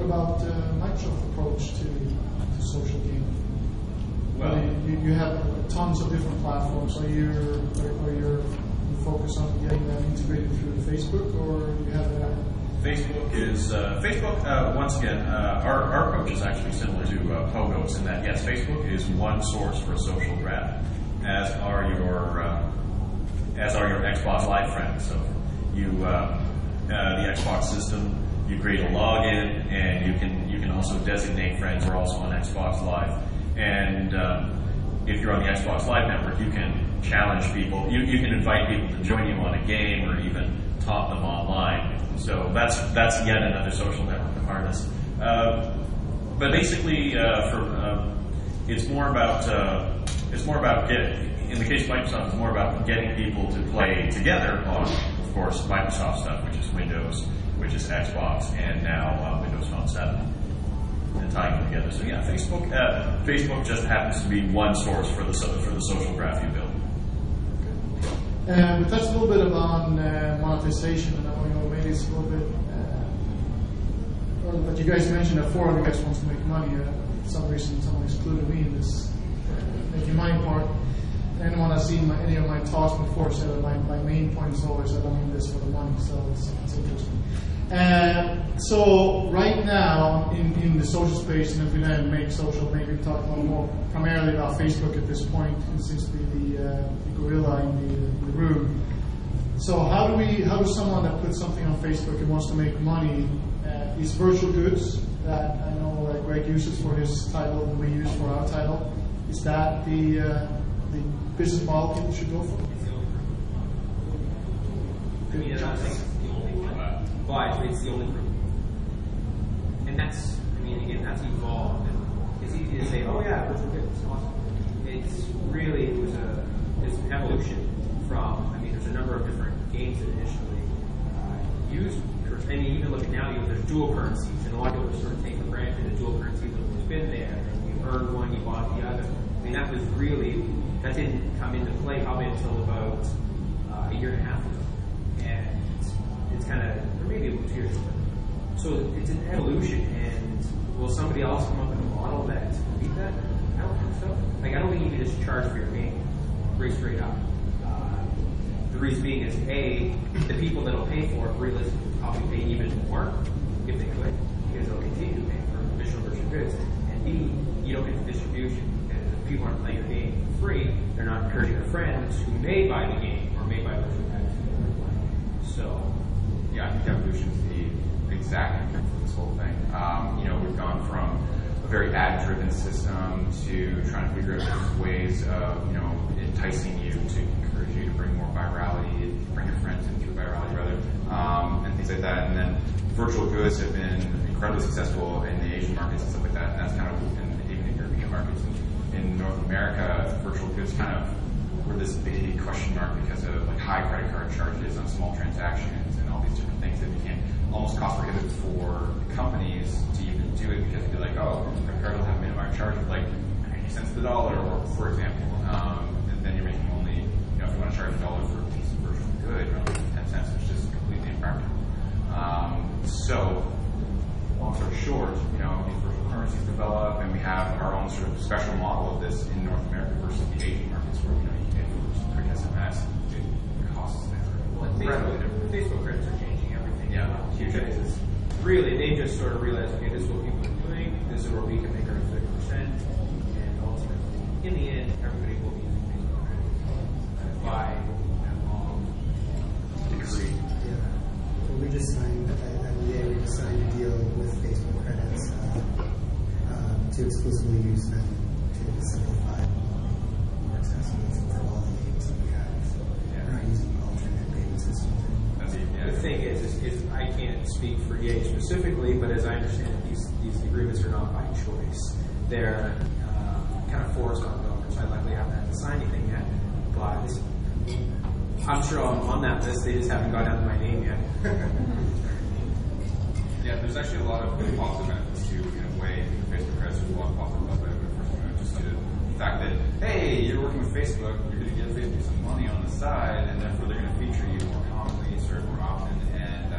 what about Microsoft's approach to social gaming? Well, you have tons of different platforms. So you focus on getting them integrated through Facebook, or you have Facebook is once again our approach is actually similar to Pogo's in that yes, Facebook is one source for social graph, as are your Xbox Live friends. So you the Xbox system, you create a login, and you can also designate friends who are also on Xbox Live. And if you're on the Xbox Live network, you can challenge people. You can invite people to join you on a game, or even taunt them online. So that's yet another social network to harness. But basically, it's more about in the case of Microsoft, it's more about getting people to play together on, of course, Microsoft stuff, which is Windows, which is Xbox, and now Windows Phone 7, and tying them together. So yeah, Facebook just happens to be one source for the social graph you build. We touched a little bit on monetization, and maybe it's a little bit. But you guys mentioned that 4 of you guys want to make money. For some reason, someone excluded me in this making money part. Anyone has seen any of my talks before said that my main point is always that I'm in this for the money. So it's interesting. So right now in the social space, and if we then make social, maybe talk a little more primarily about Facebook at this point. It seems to be the gorilla in the room. So how does someone that puts something on Facebook and wants to make money, is virtual goods that I know Greg uses for his title and we use for our title, is that the business model people should go for? I mean, I don't think it's the only one, but it's the only group. And that's, I mean, again, that's evolved. And it's easy to say, oh yeah, virtual goods, it's awesome. It's really, it's an evolution from, I mean, there's a number of different games that initially used, I mean, even looking now, there's dual currencies, and a lot of people sort of take for granted that dual currencies have always been there, and you earned one, you bought the other. I mean, that didn't come into play probably until about a year and a half ago. And it's kind of, or maybe it was 2 years ago. So it's an evolution, and will somebody else come up with a model that beat that? I don't think so. Like, I don't think you can just charge for your game, straight up. The reason being is, A, the people that'll pay for it realistically probably pay even more if they could, because they'll continue to pay for additional virtual goods. And B, you don't get the distribution, because if people aren't playing your game for free, they're not encouraging their friends who may buy the game or may buy virtual goods. So, yeah, I think evolution is the exact answer for this whole thing. We've gone from a very ad-driven system to trying to figure out ways of, enticing you to encourage you to bring more virality, bring your friends in through virality rather, and things like that. And then virtual goods have been incredibly successful in the Asian markets and stuff like that. And that's kind of, even in European markets. In North America, virtual goods kind of were this big question mark because of high credit card charges on small transactions and all these different things that became almost cost prohibitive for companies to even do it, because they'd be like, oh, credit card will have a minimum charge of 90 cents to the dollar, or for example. And then you're making only, if you want to charge $1 for a piece of virtual good, you're only 10 cents, which is completely impractical. So, long story short, these virtual currencies develop, and we have our own sort of special model of this in North America versus the Asian markets, where you get pretty SMS, it costs Facebook credits are changing everything. Yeah, huge. Really, they just sort of realized, okay, this is what people are doing, this is where we can make our 30%, and ultimately, in the end, everybody will be using Facebook credits by degree. Yeah. Well, we just signed a deal with Facebook credits to exclusively use them to simplify more accessible for all the games that we have. So we're not using alternate payment systems. The thing is I can't speak for EA specifically, but as I understand it, these agreements are not by choice. They're kind of forced on developers. I likely haven't had to sign anything yet, but I'm sure on that list, they just haven't got down to my name yet. Yeah, there's actually a lot of positive benefits too, in a way, in Facebook credits. There's a lot of positive benefits, just to the fact that, hey, you're working with Facebook, you're going to give Facebook some money on the side, and therefore they're going to feature you more commonly, serve more often, and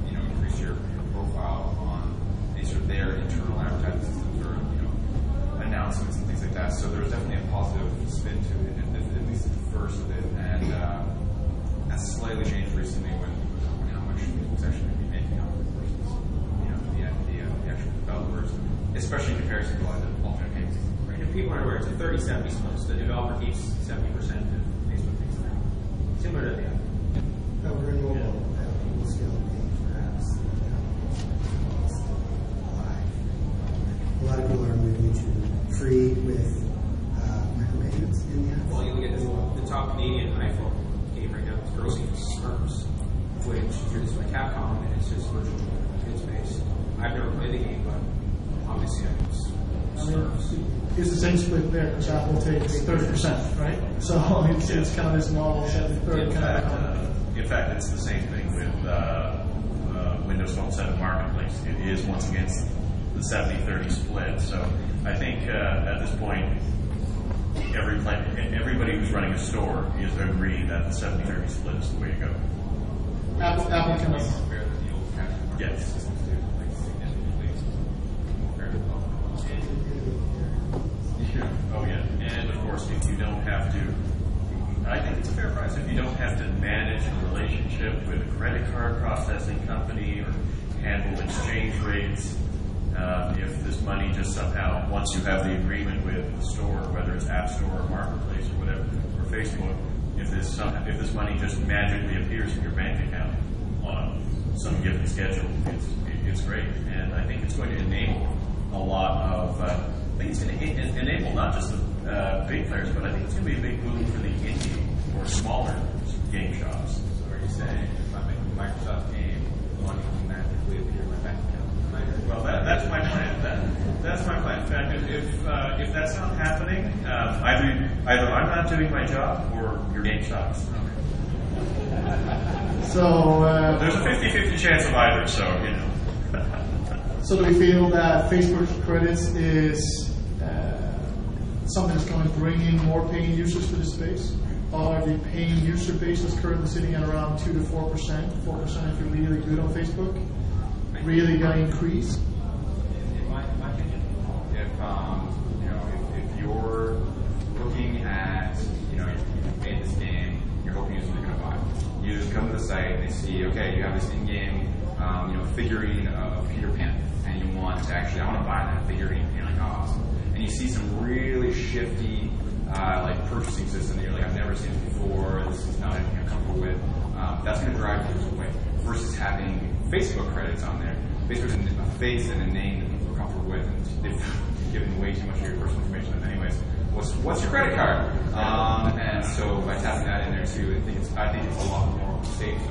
increase your profile on a sort of positive spin to it, at least at the first of it, and that's slightly changed recently when how much it's actually going to be making out versus the actual developers, especially in comparison to a lot of the alternate games. Right, if people aren't aware, it's a 30-70 split, so the developer keeps 70% and Facebook takes that. Similar to the other. However, in mobile, people still pay perhaps a lot of people are moving to free with micropayments in the app. Well, you look at the top Canadian iPhone game right now, it's grossing Smurfs, which is by Capcom, and it's just virtual kids based. I've never played the game, but obviously it's Smurfs. It's the same split there, because Apple takes 30%, right? So it's kind of this model, 70-30 kind of. In fact, it's the same thing with Windows Phone 7 Marketplace. It is, once again, the 70-30 split. So I think at this point, everybody who's running a store is agreeing that the 70-30 split is the way to go. Apple can Yes. Oh yeah, and of course, if you don't have to, I think it's a fair price. If you don't have to manage a relationship with a credit card processing company or handle exchange rates, if this money just somehow, once you have the agreement with the store, whether it's App Store or Marketplace or whatever, or Facebook, if this money just magically appears in your bank account on some given schedule, it's great. And I think it's going to enable a lot of, I think it's going to enable not just the big players, but I think it's going to be a big boom for the indie or smaller game shops. So are you saying if I make a Microsoft game, the money will magically appear in my bank account? Well, that's my plan. That's my plan. In fact, if that's not happening, either I'm not doing my job or your game stops. So There's a 50-50 chance of either, so you know. So do we feel that Facebook credits is something that's going to bring in more paying users to the space? Are the paying user base that's currently sitting at around 2 to 4%, 4% if you're really good on Facebook, really going to increase? In my opinion, if you're looking at, you've made this game, you're hoping users are going to buy it. Users come to the site and they see, okay, you have this in-game, figurine of Peter Pan, and you want to actually, I want to buy that figurine. And you're like, oh, awesome. And you see some really shifty, purchasing system that you're like, I've never seen it before. This is not anything I'm comfortable with. That's going to drive users away. Versus having Facebook credits on there. Facebook's a face and a name that people are comfortable with, and they've given way too much of your personal information. Anyways, what's your credit card? And so by tapping that in there too, I think it's a lot more safe.